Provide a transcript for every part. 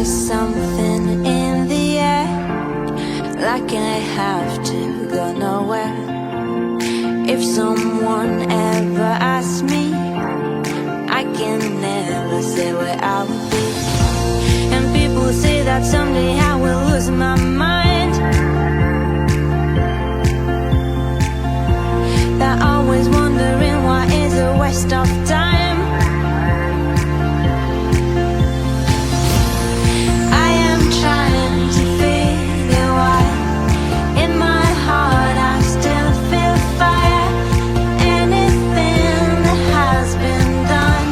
There's something in the air, like I have to go nowhere. If someone ever asks me, I can never say where I will be. And people say that someday I will lose my mind. They're always wondering why it's a waste of time. I am trying to figure why in my heart I still feel fire. Anything that has been done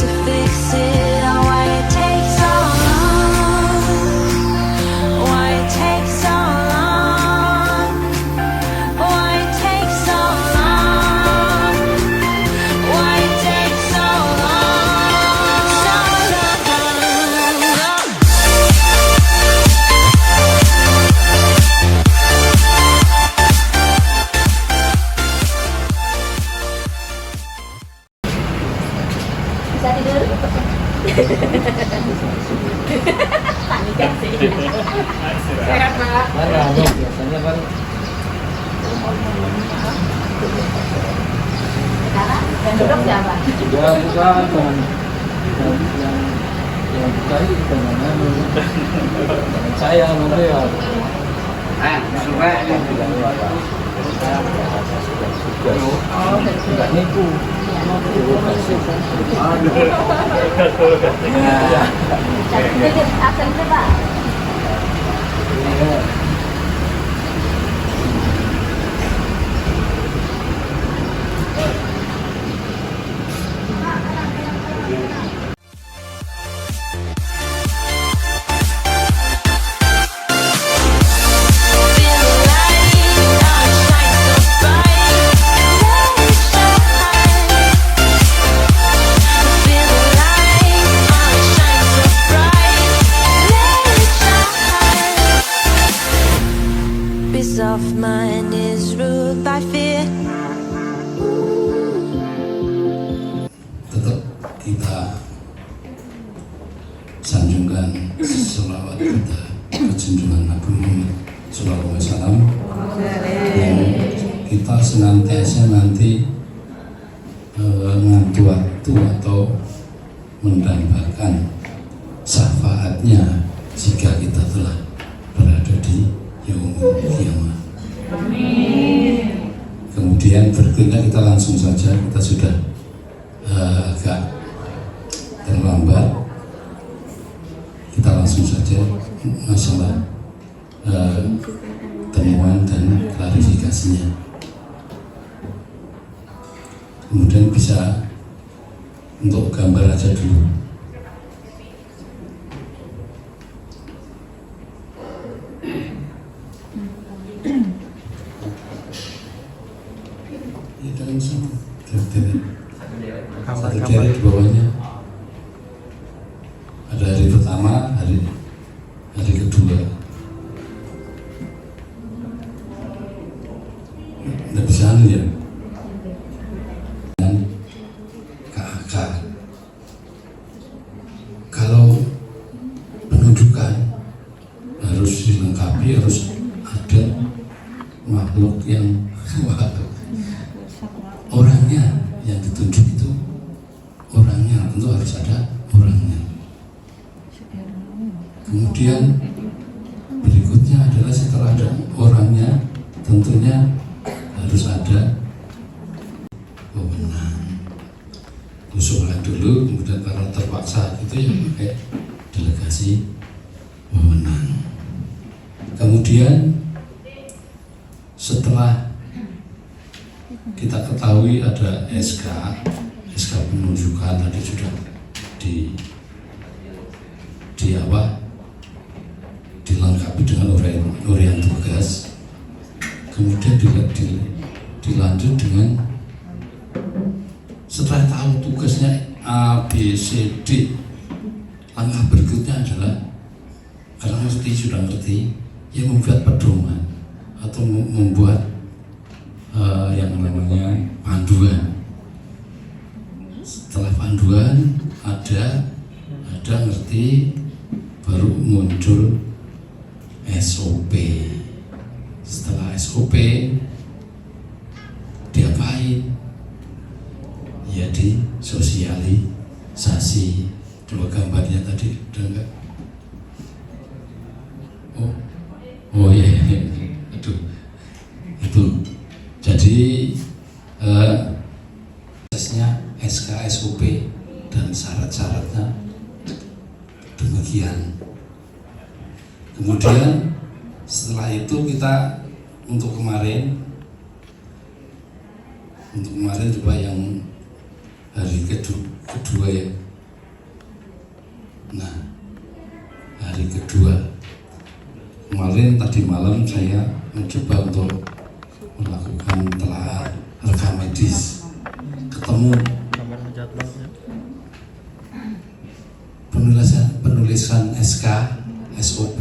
to fix it, or why it takes so long, why it takes so long, why it takes so long, why it takes so long, so long. Bisa tidur? Panik sih. Sehat, Pak. Mana ada biasanya kan Sekarang yang duduk siapa? sudah bukan yang buka itu dengan saya nanti ya. Suka Sudah nipu. Sedikit aksennya, Pak. Feel the light, shine so bright. Let it shine. Feel the light, shine so bright. Let it shine. Peace of mind is ruled by fear. Tetap kita sanjungkan selawat kita ke junjungan Nabi Muhammad Sallallahu Alaihi Wasallam, dan kita senantiasa nanti ngantu waktu atau mendambakan syafaatnya jika kita telah berada di yaumul qiyamah. Kemudian berikutnya kita langsung saja, kita sudah agak terlambat, kita langsung saja masalah temuan dan klarifikasinya. Kemudian bisa untuk gambar aja dulu. Ya dalam sana, satu deret di bawahnya. Ada hari pertama, hari kedua. Nggak bisa ya. Dan KAK. Kalau penunjukan harus dilengkapi, harus ada makhluk yang orangnya yang ditunjuk itu, orangnya tentu harus ada orangnya. Kemudian berikutnya adalah setelah ada orangnya, tentunya harus ada pemenang. Usulan dulu, kemudian kalau terpaksa itu ya pakai delegasi pemenang. Kemudian setelah kita ketahui ada SK penunjukan tadi sudah dilengkapi dengan uraian tugas, kemudian dilanjut dengan setelah tahu tugasnya A, B, C, D, langkah berikutnya adalah karena sudah ngerti, ya membuat pedoman atau membuat yang namanya panduan. Setelah panduan ada ngerti, baru muncul SOP. Setelah SOP diapain? Ya disosialisasi. Coba gambarnya tadi udah enggak? Oh iya, aduh itu. Jadi prosesnya SK SOP dan syarat-syaratnya demikian. Kemudian setelah itu kita untuk kemarin coba yang hari kedua ya. Nah, hari kedua kemarin tadi malam saya mencoba untuk melakukan telah rekam medis, ketemu penulisan SK SOP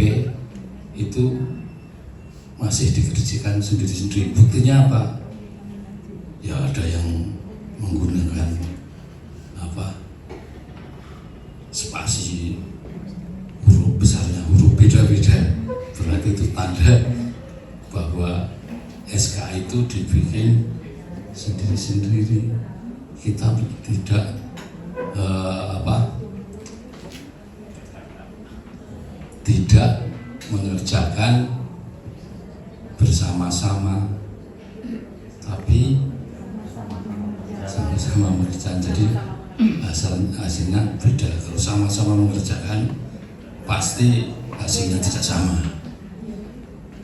itu masih dikerjakan sendiri-sendiri. Buktinya apa? Ya ada yang menggunakan spasi, huruf besarnya, huruf beda-beda. Berarti itu tanda bahwa SK itu dibikin sendiri-sendiri. Kita tidak tidak mengerjakan bersama-sama, tapi sama-sama mengerjakan. Jadi hasilnya beda. Kalau sama-sama mengerjakan pasti hasilnya tidak sama.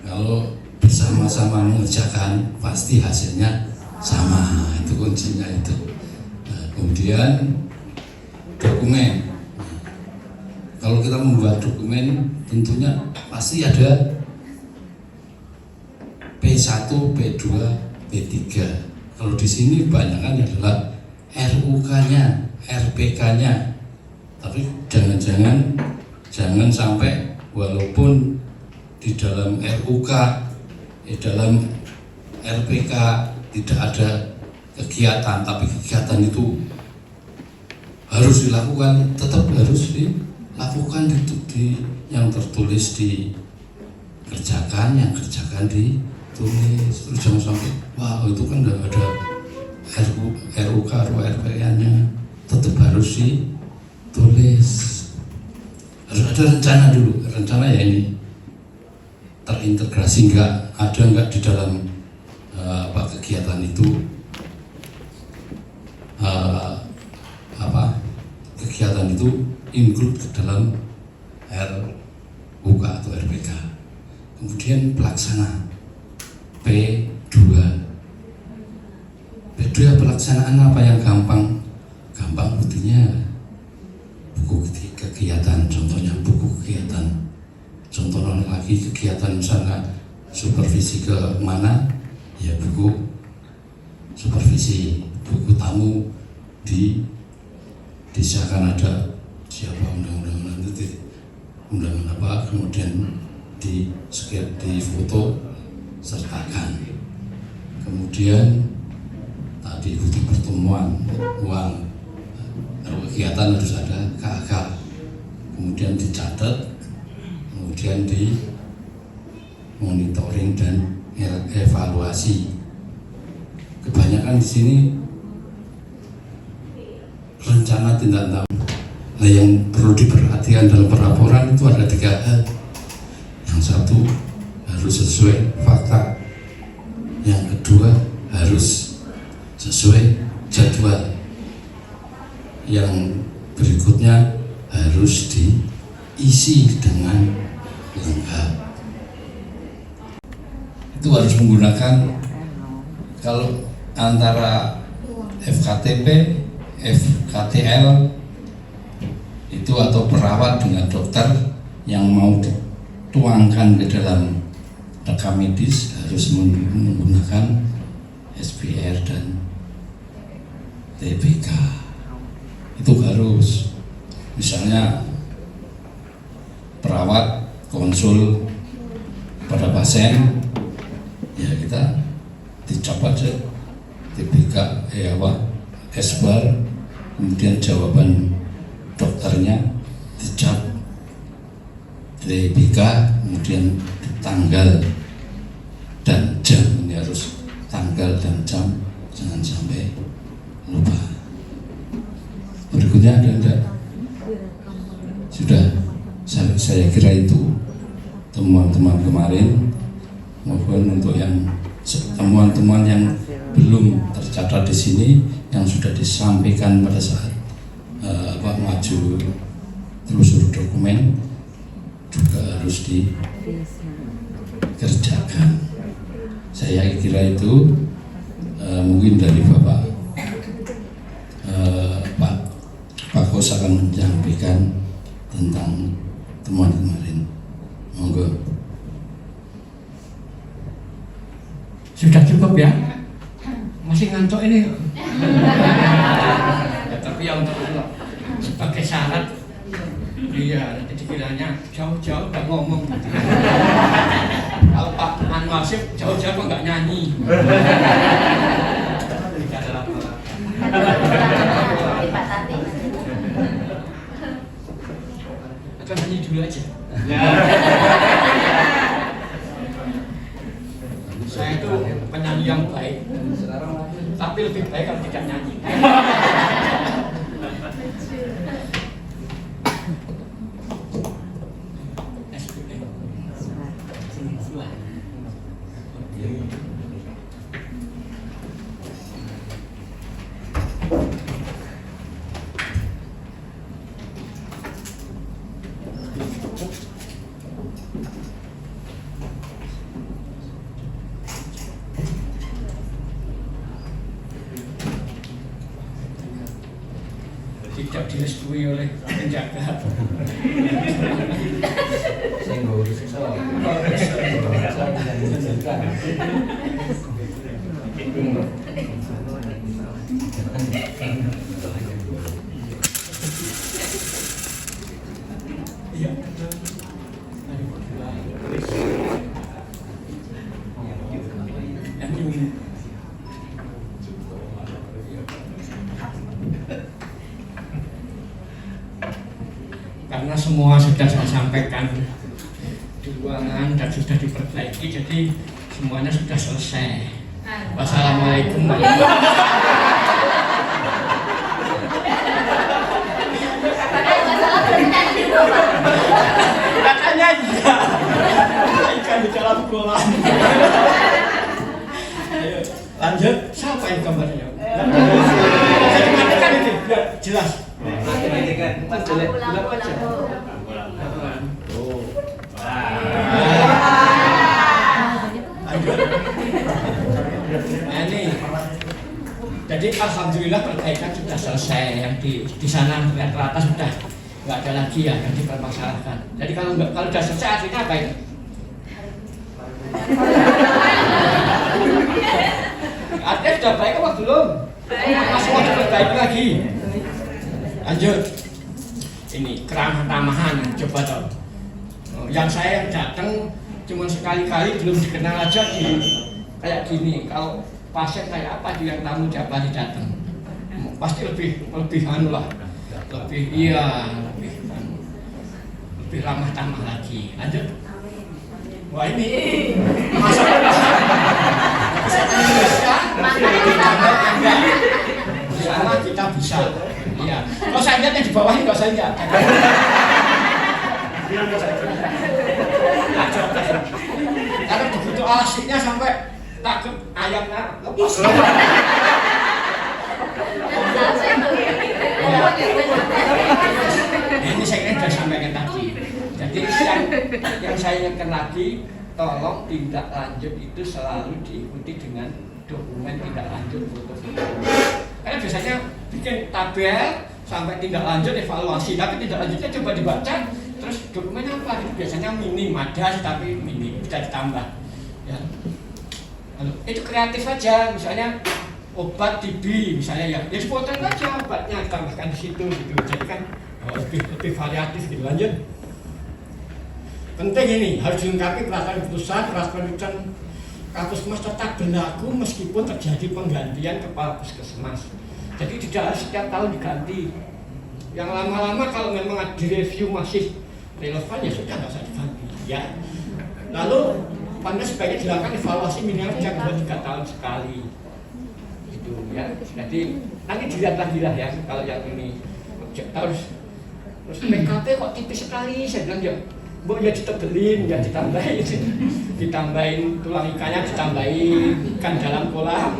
Kalau bersama-sama mengerjakan pasti hasilnya sama. Itu kuncinya itu. Nah, kemudian dokumen. Kalau kita membuat dokumen tentunya pasti ada P1, P2, P3. Kalau di sini kebanyakan adalah RUK-nya, RPK-nya. Tapi jangan sampai walaupun di dalam RUK, di dalam RPK tidak ada kegiatan, tapi kegiatan itu harus dilakukan, tetap harus dilakukan di yang tertulis dikerjakan, yang kerjakan ditulis. Terus jangan sampai wah itu kan udah ada RUK atau RPK-nya, tetap harus ditulis. Harus ada rencana dulu, rencana ya ini terintegrasi enggak di dalam kegiatan itu, kegiatan itu include ke dalam RUK atau RPK. Kemudian pelaksana P2 pelaksanaan apa yang gampang buktinya buku kegiatan, contohnya buku kegiatan. Contohnya lagi kegiatan misalnya supervisi ke mana, ya buku supervisi, buku tamu disahkan ada siapa undangan apa, kemudian di foto sertakan. Kemudian tadi bukti pertemuan, uang, kegiatan harus ada KK, kemudian dicatat, kemudian di monitoring dan evaluasi. Kebanyakan di sini rencana tindak lanjut. Nah, yang perlu diperhatikan dalam pelaporan itu ada 3 hal. Yang satu harus sesuai fakta, yang kedua harus sesuai jadwal, yang berikutnya harus diisi dengan lengkap. Itu harus menggunakan, kalau antara FKTP, FKTL itu atau perawat dengan dokter yang mau dituangkan ke dalam rekam medis harus menggunakan SPR dan TPK. Itu harus. Misalnya perawat konsul pada pasien, ya kita dicoba aja TPK, SBAR, kemudian jawaban dokternya dicap, BK, kemudian tanggal dan jam, ini harus tanggal dan jam, jangan sampai lupa. Berikutnya ada enggak? Sudah, saya kira itu temuan-temuan kemarin. Mohon untuk yang temuan-temuan yang belum tercatat di sini, yang sudah disampaikan pada saat maju telusur dokumen juga harus dikerjakan. Saya kira itu mungkin dari Bapak Pak Kos akan menyampaikan tentang temuan kemarin. Monggo. Sudah cukup ya? Masih ngantuk ini. Ya, tapi yang untuk sebagai syarat, iya, nanti dikiranya jauh-jauh nggak ngomong. Kalau Pak Anwasif jauh-jauh kok nggak nyanyi. Pak Tati. Atau nyanyi dulu aja. Saya itu penyanyi yang baik, tapi lebih baik kalau tidak nyanyi. Tidak direstui oleh penjaga. Saya nggak urus soal. Karena semua sudah saya sampaikan di ruangan dan sudah diperbaiki, jadi semuanya sudah selesai. Wassalamualaikum warahmatullahi wabarakatuh. Katanya iya. Ikan di dalam kolam. Ayo, lanjut. Siapa yang gambarnya? Saya matikan itu, biar jelas. Ini, jadi alhamdulillah perbaikan sudah selesai, yang di sana rata-rata sudah nggak ada lagi ya yang dipermasalahkan. Jadi kalau sudah selesai artinya apa itu? Artinya sudah baik apa belum? Masih mau diperbaiki lagi. Lanjut. Ini keramah tamahan, coba tahu. Yang saya datang cuma sekali-kali, belum dikenal aja di kayak gini. Kalau pasien kayak apa di yang tamu tiap hari datang, pasti lebih anu lah, lebih ramah tamah lagi. Lanjut. Wah ini masa sama kita bisa. Iya. Kalau saya lihat yang di bawah ini, kalau saya lihat. Karena begitu asiknya sampai takut ayamnya lepas. Ini saya kira sudah sampaikan tadi. Jadi yang saya ingatkan lagi, tolong tindak lanjut itu selalu diikuti dengan dokumen tindak lanjut foto-foto. Karena biasanya bikin tabel sampai tindak lanjut evaluasi, tapi tindak lanjutnya coba dibaca, terus dokumennya apa? Itu biasanya minim, ada tapi minim, bisa ditambah. Ya. Lalu, itu kreatif aja, misalnya obat TB misalnya ya sepotong aja obatnya ditambahkan di situ gitu. Jadi kan lebih variatif gitu. Lanjut. Penting ini harus dilengkapi peraturan keputusan, peraturan Kapusmas tetap berlaku meskipun terjadi penggantian kepala puskesmas. Jadi tidak harus setiap tahun diganti. Yang lama-lama kalau memang direview masih relevan ya sudah nggak usah diganti ya. Lalu Anda sebaiknya dilakukan evaluasi minimal 2-3 tahun sekali gitu ya. Jadi nanti dilihat lagi lah ya kalau yang ini terus PKP kok tipis sekali, saya bilang ya Bu ya ditebelin, ya ditambahin tulang ikannya, ditambahin ikan dalam kolam,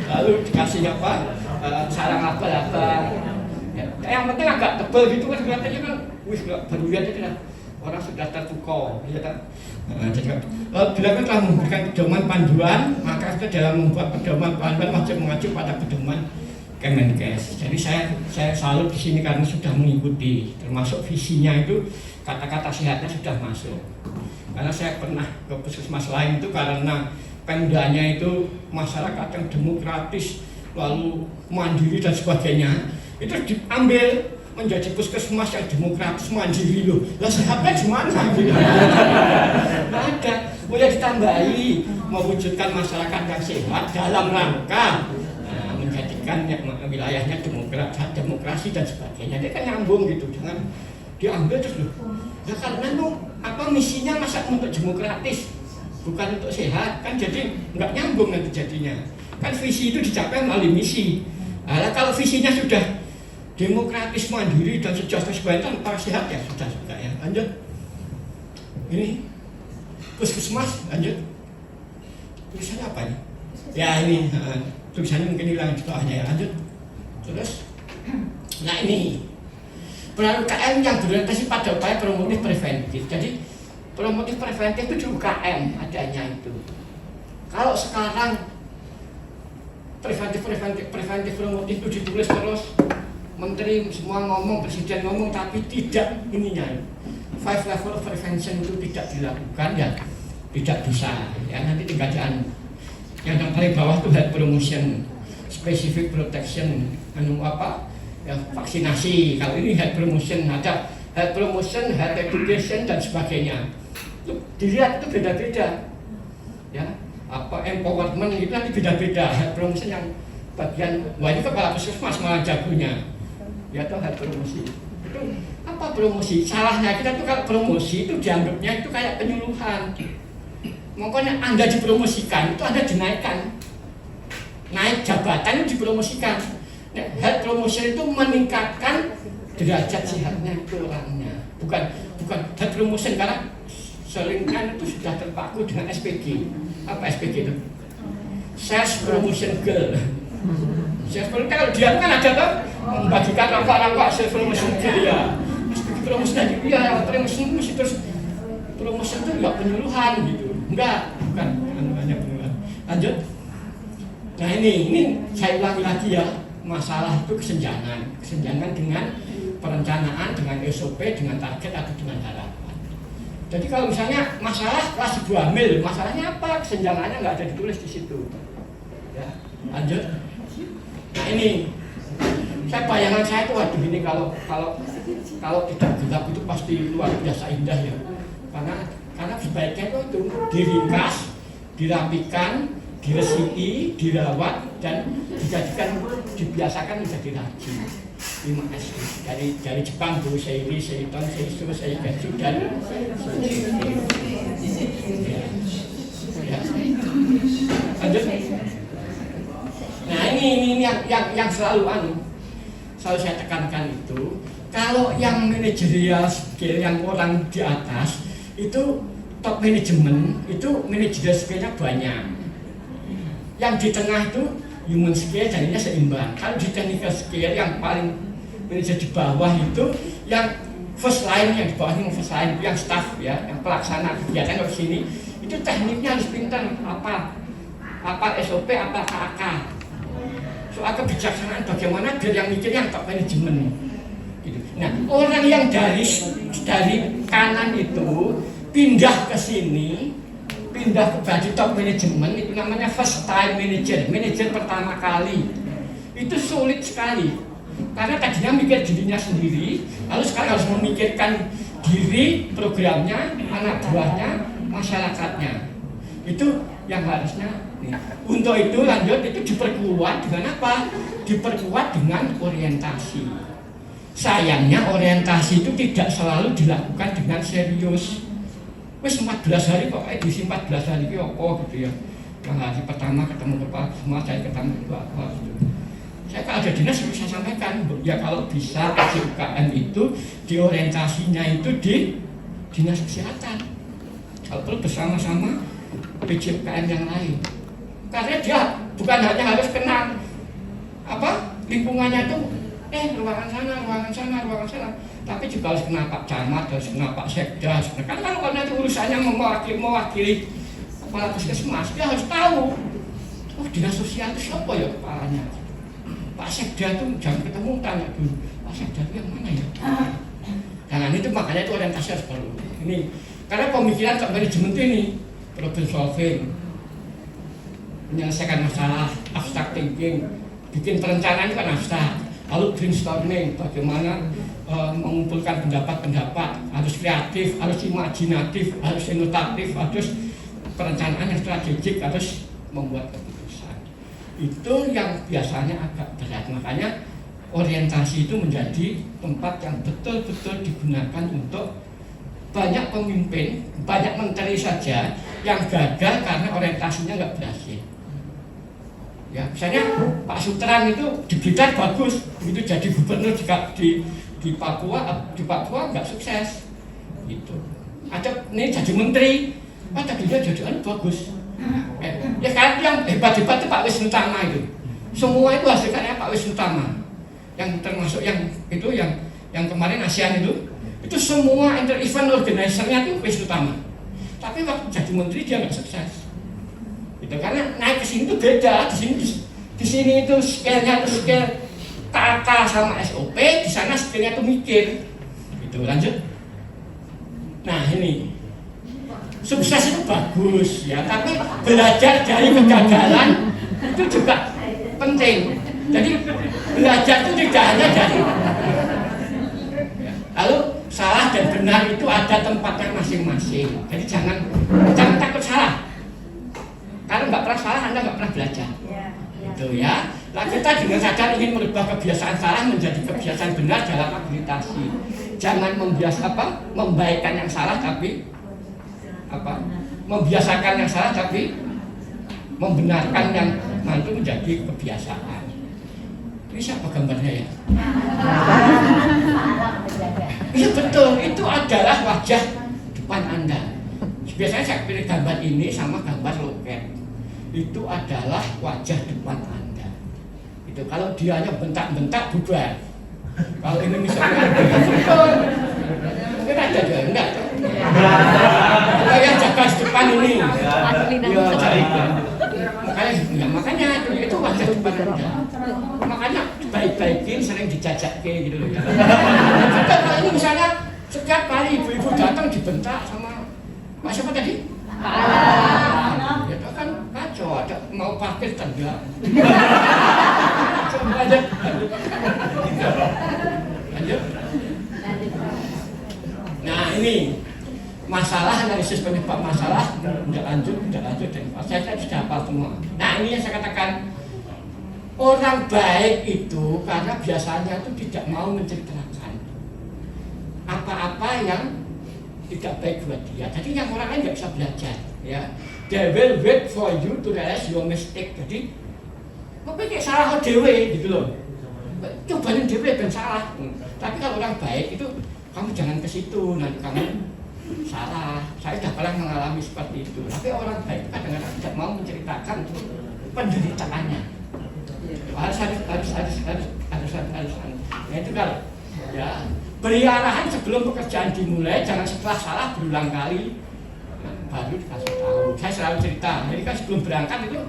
lalu dikasih apa sarang apa ya. Yang penting agak tebel gitu kan kelihatannya kan, wih baru lihat aja orang sudah terpukau, ya kan. Bila kita telah memberikan pedoman panduan, maka kita dalam membuat pedoman panduan wajib mengacu pada pedoman Kemenkes. Jadi saya salut di sini karena sudah mengikuti, termasuk visinya itu kata-kata sehatnya sudah masuk. Karena saya pernah ke puskesmas lain itu karena pemdanya itu masyarakat yang demokratis, lalu mandiri dan sebagainya, itu diambil menjadi puskesmas yang demokratis mandiri loh. Lah sehatnya gimana gitu? Nggak ada. Boleh ditambahi mewujudkan masyarakat yang sehat dalam rangka menjadikan wilayahnya demokrasi dan sebagainya. Dia kan nyambung gitu, jangan diambil terus loh. Ya karena apa misinya masa untuk demokratis, bukan untuk sehat kan, jadi nggak nyambung nanti jadinya. Kan visi itu dicapai melalui misi. Nah, kalau visinya sudah demokratis, mandiri dan sejahtera sebagainya tanpa sehat ya sudah ya. Lanjut. Ini puskesmas, lanjut. Tulisannya apa nih? Ya ini tulisannya mungkin hilang di bawahnya ya. Lanjut. Terus, nah ini peran UKM yang berorientasi pada upaya promotif preventif. Jadi promotif preventif itu di UKM adanya itu. Kalau sekarang preventif promotif itu ditulis terus, menteri semua ngomong, presiden ngomong, tapi tidak ininya. 5 level of prevention itu tidak dilakukan ya, tidak bisa ya. Nanti tingkatan yang paling bawah itu health promotion, specific protection, ya, vaksinasi. Kalau ini health promotion, ada health promotion, health education dan sebagainya. Itu dilihat itu beda-beda ya. Apa empowerment itu nanti beda-beda. Health promotion yang bagian, wah ini kepala puskesmas malah jagonya ya, atau health promosi. Itu apa promosi? Salahnya kita tuh kalau promosi itu dianggapnya itu kayak penyuluhan. Makanya Anda dipromosikan itu Anda dinaikkan, naik jabatan itu dipromosikan. Nah, health promotion itu meningkatkan derajat sehatnya itu orangnya, bukan health promotion karena seringkan itu sudah terpaku dengan SPG. Apa SPG itu? Sales promotion girl. Sales promotion kalau dia kan ada tuh membagikan rokok sales promotion girl ya. SPG promotion aja ya, promotion mesti terus promotion itu nggak penyuluhan gitu. Enggak, bukan hanya penyuluhan. Lanjut. Nah ini saya ulangi lagi ya. Masalah itu kesenjangan dengan perencanaan, dengan SOP, dengan target atau dengan harapan. Jadi kalau misalnya masalah kelas ibu hamil, masalahnya apa? Kesenjangannya nggak ada ditulis di situ. Ya, lanjut. Nah ini, bayangan saya itu waduh ini kalau tidak gelap itu pasti luar biasa indah ya. Karena sebaiknya itu diringkas, dirapikan, diresiki, dirawat dan dibiasakan menjadi rajin. Terima kasih. Dari Jepang Bu Seiri, Seiton, Seisu, Seiketsu dan ya. Lanjut. Nah ini yang selalu saya tekankan itu, kalau yang manajerial skill yang orang di atas itu top manajemen itu manajerial skillnya banyak. Yang di tengah itu human skill jadinya seimbang. Kalau di technical skill yang paling manajer di bawah itu yang first line, yang di bawah ini first line, yang staff ya, yang pelaksana kegiatan ke sini itu tekniknya harus pintar, apa SOP, apa KAK. Soal kebijaksanaan bagaimana biar yang mikir yang top manajemen. Gitu. Nah orang yang dari kanan itu pindah ke sini, pindah ke top manajemen itu namanya first time manager pertama kali. Itu sulit sekali karena tadinya mikir dirinya sendiri, lalu sekarang harus memikirkan diri, programnya, anak buahnya, masyarakatnya. Itu yang harusnya. Untuk itu lanjut itu diperkuat dengan apa? Diperkuat dengan orientasi. Sayangnya orientasi itu tidak selalu dilakukan dengan serius. Wes 14 hari kok edisi 14 hari itu apa gitu ya. Yang hari pertama ketemu kepala semua, saya ketemu apa gitu. Saya kalau ada dinas bisa sampaikan, ya kalau bisa UKM itu diorientasinya itu di dinas kesehatan. Kalau perlu bersama-sama PJUKM yang lain. Karena dia bukan hanya harus kenal lingkungannya itu ruangan sana, tapi juga harus kenal Pak Camat, harus kenal Pak Sekda, kan kalau itu urusannya mewakili kepala puskesmas, dia harus tahu dinas sosial itu siapa ya kepalanya. Pak Sekda itu jangan ketemu, tanya dulu Pak Sekda itu yang mana ya. Nah itu makanya itu orientasi harus perlu ini, karena pemikiran ke manajemen ini problem solving, menyelesaikan masalah, abstract thinking, bikin perencanaan itu kan abstrak. Lalu brainstorming, bagaimana mengumpulkan pendapat-pendapat, harus kreatif, harus imajinatif, harus inovatif, harus perencanaan yang strategik, harus membuat keputusan. Itu yang biasanya agak berat, makanya orientasi itu menjadi tempat yang betul-betul digunakan untuk banyak pemimpin, banyak menteri saja yang gagal karena orientasinya nggak berhasil. Ya, misalnya Pak Sutran itu di Blitar bagus, begitu jadi gubernur di Papua nggak sukses, gitu. Ada nih jadi menteri, tapi dia jadi bagus. Ya kan yang hebat-hebat itu Pak Wisnu Tama itu, semua itu hasil karya Pak Wisnu Tama, yang termasuk yang itu yang kemarin ASEAN itu semua event organizer-nya itu Wisnu Tama. Tapi waktu jadi menteri dia nggak sukses. Itu karena naik ke sini itu beda, di sini itu scale-nya itu scale tata sama SOP, di sana scale-nya itu mikir. Gitu, lanjut. Nah ini sukses itu bagus ya, tapi belajar dari kegagalan itu juga penting. Jadi belajar itu tidak hanya dari lalu salah dan benar itu ada tempatnya masing-masing. Jadi jangan takut salah. Kalau nggak pernah salah, Anda nggak pernah belajar. Gitu ya. Nah kita dengan sadar ingin merubah kebiasaan salah menjadi kebiasaan benar dalam habilitasi. Jangan membaikkan yang salah, tapi membiasakan yang salah, tapi membenarkan yang mantu menjadi kebiasaan. Ini siapa gambarnya ya? Iya betul, itu adalah wajah depan Anda. Biasanya saya pilih gambar ini sama gambar loket. Itu adalah wajah depan Anda. Itu kalau dianya bentak-bentak bubar. Kalau ini misalnya mungkin ada juga enggak. Yang jaga depan ini. Ya, makanya itu wajah depan Anda. Makanya baik-baikin sering dijajak gitu loh ya. Kalau ini misalnya setiap kali ibu-ibu datang dibentak sama Pak siapa tadi? Ya itu kan kacau, ada mau parkir tangga. Coba aja. Lanjut. Nah ini masalah, analisis penyebab masalah, tidak lanjut. Saya sudah hafal semua. Nah ini yang saya katakan, orang baik itu karena biasanya itu tidak mau menceritakan apa-apa yang tidak baik buat dia. Jadi yang orang lain nggak bisa belajar. Ya, they will wait for you to realize your mistake. Jadi, kok kayak salah dewe gitu loh. Cobain dewe dan salah. Tapi kalau orang baik itu kamu jangan ke situ, nanti kamu salah. Saya sudah pernah mengalami seperti itu. Tapi orang baik kadang-kadang tidak mau menceritakan penderitaannya. Harus. Ya itu kalau ya. Beri arahan sebelum pekerjaan dimulai, jangan setelah salah berulang kali baru dikasih tahu. Saya selalu cerita, jadi kan sebelum berangkat itu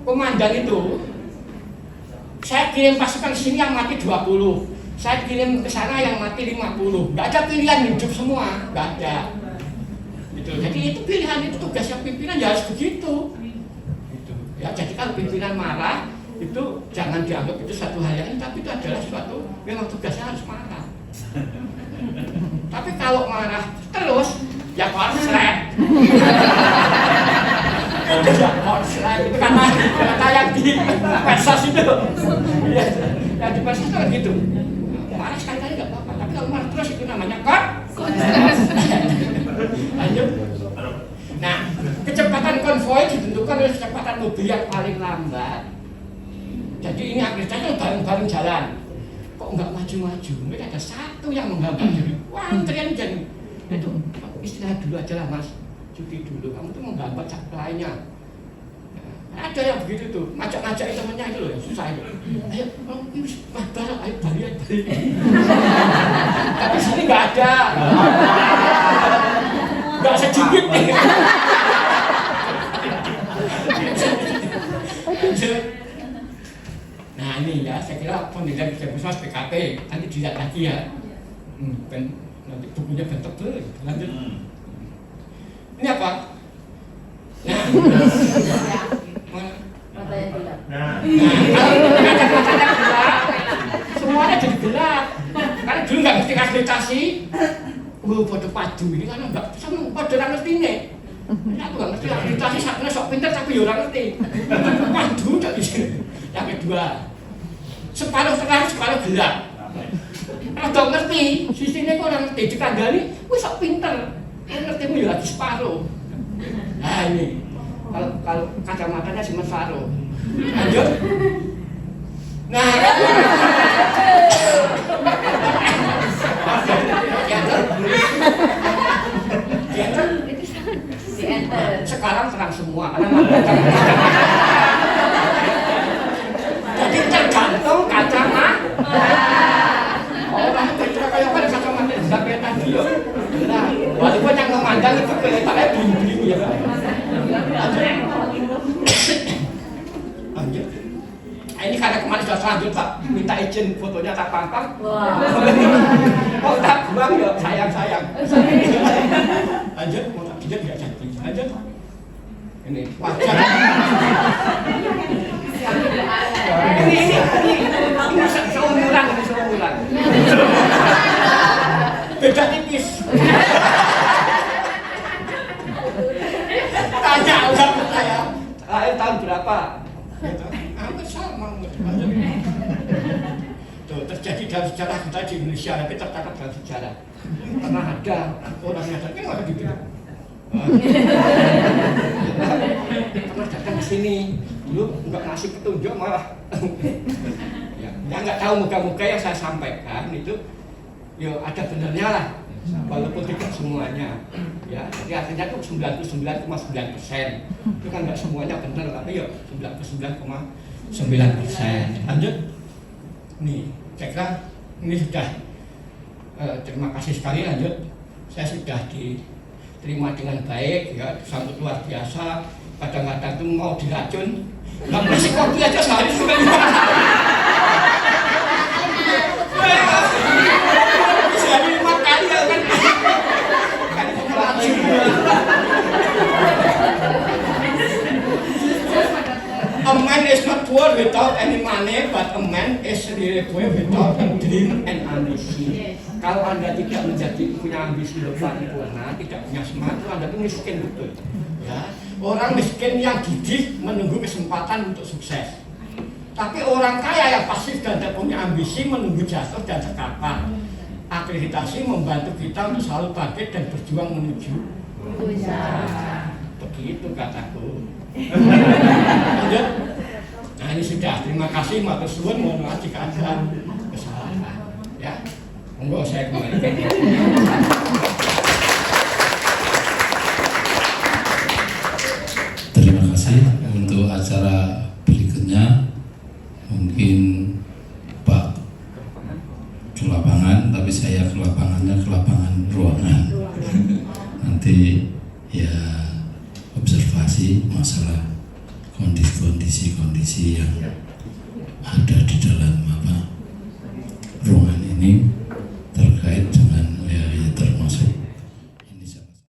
komandan itu saya kirim pasukan ke sini yang mati 20, saya kirim ke sana yang mati 50. Nggak ada pilihan hidup semua, nggak ada. Gitu. Jadi itu pilihan, itu tugasnya pimpinan ya harus begitu. Gitu. Ya jadi kalau pimpinan marah itu jangan dianggap itu satu hal yang, tapi itu adalah suatu memang tugasnya harus marah. Tapi kalau marah terus ya korslet. Ya korslet itu karena kata yang di Persos itu. Ya di Persos itu gitu. Marah sekali terus itu namanya lanjut. Nah, kecepatan konvoi ditentukan oleh kecepatan mobil yang paling lambat. Jadi ini akreditasi bareng-bareng jalan. Kok nggak maju-maju? Mereka ada satu yang menghambat jadi antrian dan itu istirahat dulu aja lah mas, cuti dulu. Kamu tuh menghambat lainnya. Ada yang begitu tuh, ngajak-ngajak temennya itu loh, yang susah itu. Ayo, ayo balik. Tapi sini nggak ada, nggak sedikit nih. Nah ini ya, saya kira pendidikan Puskesmas PKP nanti dilihat lagi ya. Nanti bukunya bentuk tuh, lanjut. Ini apa? Nah. Mata yang gelap. Semuanya jadi gelap. Karena dulu nggak ngerti akreditasi. Foto padu ini kan nggak sama pada orang ngerti nih. Aku nggak ngerti akreditasi, satunya sok pintar tapi orang ngerti. Padu dari sini. Yang kedua, separuh terang, separuh gelap. Kalau ngerti, sisinya kok orang ngerti dikandani, wih sok pintar. Ngertimu ya lagi separuh. Nah ini. Kalau kacamatanya cuma separuh. Lanjut. Nah, sekarang terang semua karena jadi tergantung kacamata. Orang kayak pada kacamata tidak kayak tadi ya. Walaupun yang memandang itu kelihatannya bling-bling ya. Lanjut. Ini karena kemarin sudah selanjut Pak, minta izin fotonya tak pampang. Oh tak buang ya, sayang. Lanjut, mau tak dijat nggak jadi. Lanjut. Ini wajah. Ini seumuran. Beda tipis. Tanya udah saya. Lahir tahun berapa? Apa sama? Tuh terjadi dalam sejarah kita di Indonesia, tapi tercatat dalam sejarah. Pernah ada orangnya, tapi nggak ada gitu. Pernah datang ke sini, dulu nggak ngasih petunjuk malah. Ya nggak tahu muka-muka yang saya sampaikan itu, yo ada benernya lah. Walaupun tidak semuanya, ya, jadi artinya itu 99,9%. Itu kan nggak semuanya benar, tapi ya 99,9%. Lanjut, nih, saya kira ini sudah. Terima kasih sekali. Lanjut, saya sudah diterima dengan baik, ya, sangat luar biasa. Kadang-kadang tuh mau diracun, nggak bersih kopi aja sehari sudah. Sehari 5 kali ya kan. A man is not poor without any money, but a man is really poor without a dream and ambition. Kalau Anda tidak punya ambisi lebih sempurna, tidak punya semangat, Anda itu miskin betul. Ya, orang miskin yang gigih menunggu kesempatan untuk sukses. Tapi orang kaya yang pasif dan tidak punya ambisi menunggu jatuh dan terkapar. Akreditasi membantu kita untuk selalu bangkit dan berjuang menuju usaha. Begitu kataku. Lanjut. Nah ini sudah. Terima kasih. Matur suwun. Mohon maaf jika ada kesalahan. Ya. Monggo saya kembalikan. Terima kasih untuk acara berikutnya. Mungkin Pak ke lapangan, tapi saya ke lapangannya ke lapangan ruangan. Nanti ya observasi masalah kondisi yang ada di dalam ruangan ini.